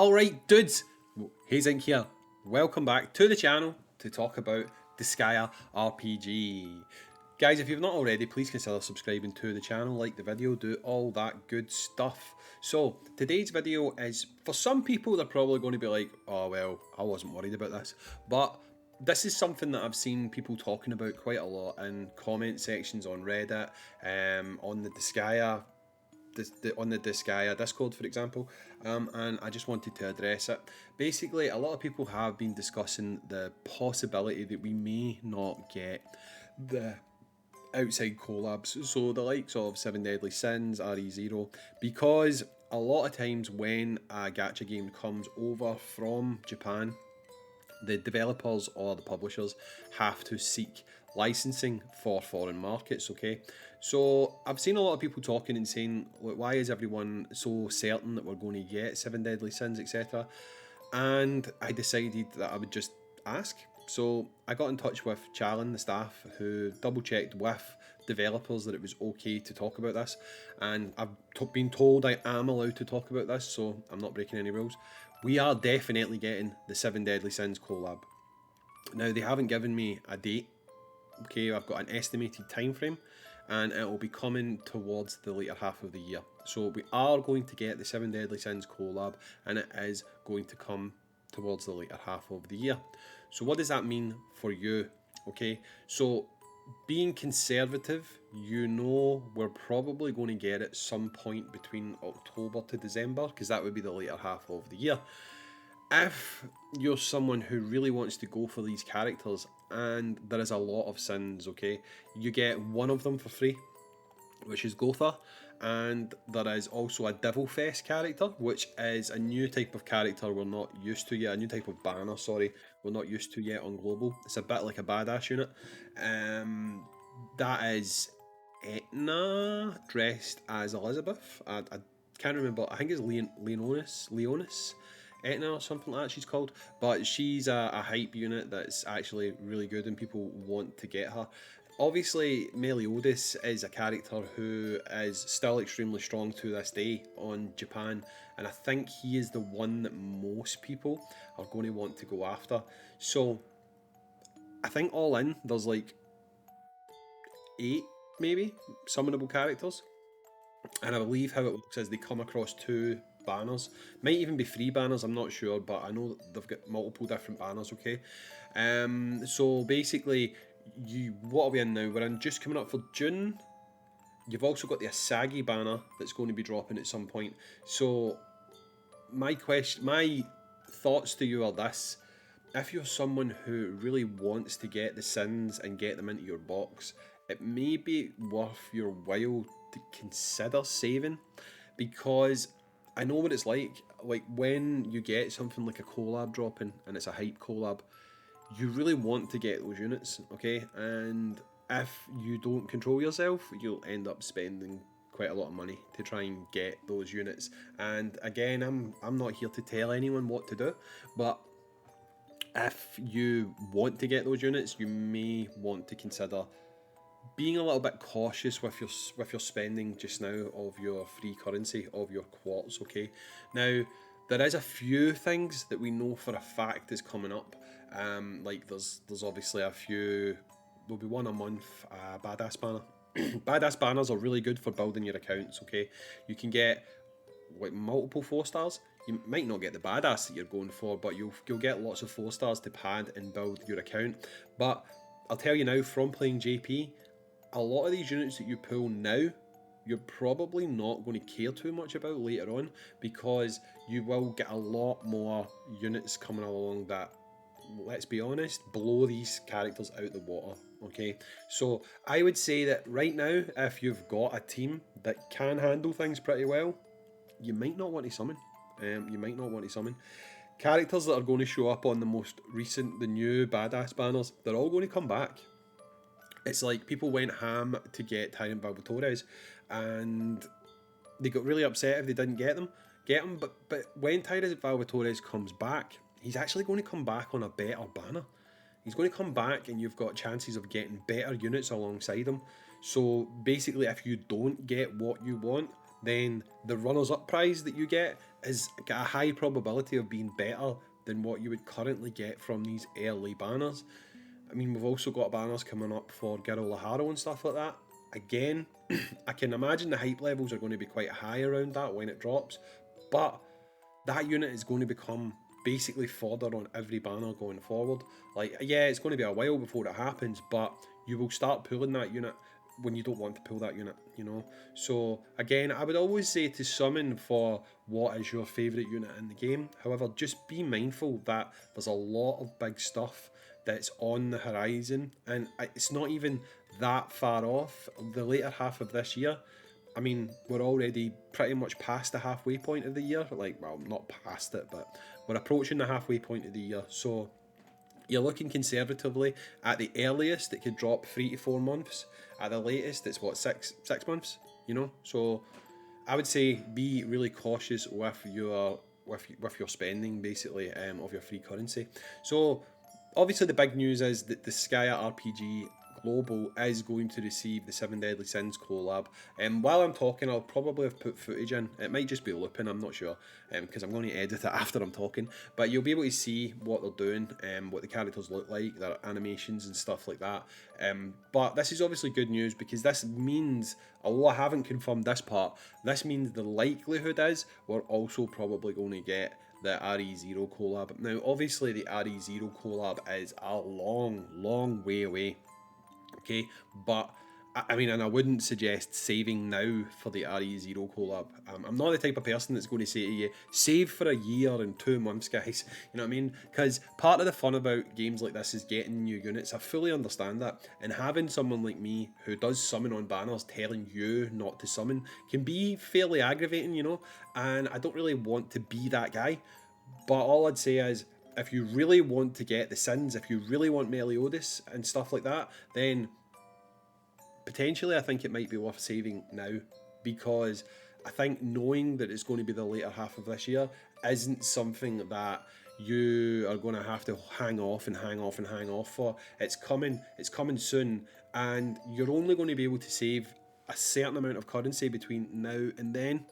Alright dudes, Hayzink here. Welcome back to the channel to talk about Disgaea RPG. Guys, if you've not already, please consider subscribing to the channel, like the video, do all that good stuff. So, today's video is, for some people they're probably going to be like, oh well, I wasn't worried about this. But this is something that I've seen people talking about quite a lot in comment sections on Reddit, on the Disgaea on the Disgaea Discord, for example, and I just wanted to address it. Basically, a lot of people have been discussing the possibility that we may not get the outside collabs, so the likes of Seven Deadly Sins, RE0, because a lot of times when a gacha game comes over from Japan, the developers or the publishers have to seek licensing for foreign markets, okay? So I've seen a lot of people talking and saying, look, why is everyone so certain that we're going to get Seven Deadly Sins, etc.? And I decided that I would just ask. So I got in touch with Challen, the staff, who double checked with developers that it was okay to talk about this, and I've been told I am allowed to talk about this, so I'm not breaking any rules. We are definitely getting the Seven Deadly Sins collab. Now, they haven't given me a date. Okay, I've got an estimated time frame, and it will be coming towards the later half of the year. So we are going to get the Seven Deadly Sins collab, and it is going to come towards the later half of the year. So what does that mean for you? Okay, so being conservative, you know we're probably going to get it some point between October to December, because that would be the later half of the year. If you're someone who really wants to go for these characters, and there is a lot of sins, okay, you get one of them for free, which is Gotha, and there is also a Devil Fest character, which is a new type of character we're not used to yet, a new type of banner, sorry, we're not used to yet on Global. It's a bit like a badass unit. That is Etna dressed as Elizabeth. I can't remember, I think it's Leonis, Etna or something like that she's called, but she's a hype unit that's actually really good and people want to get her. Obviously, Meliodas is a character who is still extremely strong to this day on Japan, and I think he is the one that most people are going to want to go after. So, I think all in, there's like 8 maybe summonable characters, and I believe how it works is they come across 2 banners, might even be 3 banners, I'm not sure, but I know that they've got multiple different banners, okay? So basically, what are we in now? We're in just coming up for June. You've also got the Asagi banner that's going to be dropping at some point. So my thoughts to you are this: if you're someone who really wants to get the sins and get them into your box, it may be worth your while to consider saving, because I know what it's like when you get something like a collab dropping and it's a hype collab, you really want to get those units, okay? And if you don't control yourself, you'll end up spending quite a lot of money to try and get those units. And again, I'm not here to tell anyone what to do, but if you want to get those units, you may want to consider being a little bit cautious with your spending just now of your free currency, of your quartz, okay? Now, there is a few things that we know for a fact is coming up. Like there's obviously a few, there'll be one a month, badass banner. Badass banners are really good for building your accounts, okay? You can get like multiple 4 stars. You might not get the badass that you're going for, but you'll get lots of 4 stars to pad and build your account. But I'll tell you now, from playing JP, a lot of these units that you pull now, you're probably not going to care too much about later on, because you will get a lot more units coming along that, let's be honest, blow these characters out the water, okay? So I would say that right now, if you've got a team that can handle things pretty well, you might not want to summon. Characters that are going to show up on the most recent, the new badass banners, they're all going to come back. It's like people went ham to get Tyrant Valvatores, and they got really upset if they didn't get them. But when Tyrant Valvatores comes back, he's actually going to come back on a better banner. He's going to come back and you've got chances of getting better units alongside him. So basically, if you don't get what you want, then the runners-up prize that you get is got a high probability of being better than what you would currently get from these early banners. I mean, we've also got banners coming up for Girl Laharo and stuff like that. Again, I can imagine the hype levels are going to be quite high around that when it drops, but that unit is going to become basically fodder on every banner going forward. Like, yeah, it's going to be a while before it happens, but you will start pulling that unit when you don't want to pull that unit, you know. So again, I would always say to summon for what is your favourite unit in the game. However, just be mindful that there's a lot of big stuff that's on the horizon, and it's not even that far off. The later half of this year, I mean, we're already pretty much past the halfway point of the year. Like, well, not past it, but we're approaching the halfway point of the year. So you're looking conservatively at the earliest it could drop 3 to 4 months. At the latest, it's what, six months, you know. So I would say be really cautious with your spending, basically, of your free currency. So obviously the big news is that the Disgaea RPG Global is going to receive the 7 Deadly Sins collab. While I'm talking, I'll probably have put footage in. It might just be looping, I'm not sure, because I'm going to edit it after I'm talking. But you'll be able to see what they're doing, what the characters look like, their animations and stuff like that. But this is obviously good news, because this means, although I haven't confirmed this part, this means the likelihood is we're also probably going to get the RE0 collab. Now, obviously the RE0 collab is a long way away. Okay, but I mean, and I wouldn't suggest saving now for the RE0 collab. I'm not the type of person that's going to say to you, save for a year and 2 months, guys. You know what I mean? Because part of the fun about games like this is getting new units. I fully understand that. And having someone like me who does summon on banners telling you not to summon can be fairly aggravating, you know? And I don't really want to be that guy. But all I'd say is, if you really want to get the sins, if you really want meliodas and stuff like that, then potentially I think it might be worth saving now, because I think knowing that it's going to be the later half of this year isn't something that you are going to have to hang off for. It's coming soon, and you're only going to be able to save a certain amount of currency between now and then.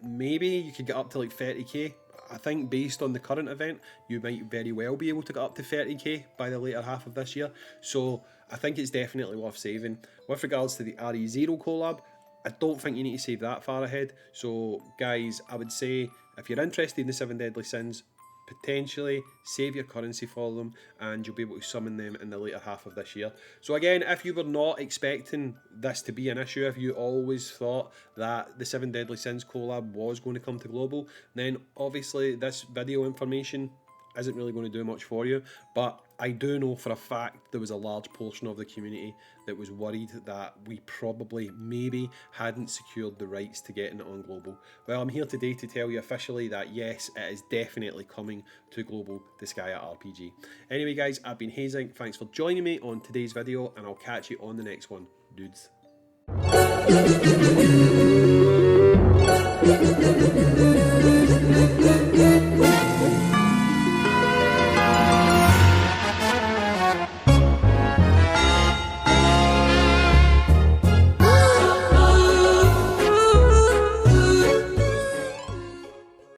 Maybe you could get up to like 30k. I think based on the current event, you might very well be able to get up to 30k by the later half of this year. So I think it's definitely worth saving. With regards to the RE0 collab, I don't think you need to save that far ahead. So guys, I would say if you're interested in the 7 Deadly Sins, potentially save your currency for them, and you'll be able to summon them in the later half of this year. So again, if you were not expecting this to be an issue, if you always thought that the 7 Deadly Sins collab was going to come to global, then obviously this video information isn't really going to do much for you. But I do know for a fact there was a large portion of the community that was worried that we probably maybe hadn't secured the rights to getting it on global. Well, I'm here today to tell you officially that yes, it is definitely coming to global Disgaea RPG. Anyway guys, I've been Hayzink, thanks for joining me on today's video, and I'll catch you on the next one, dudes.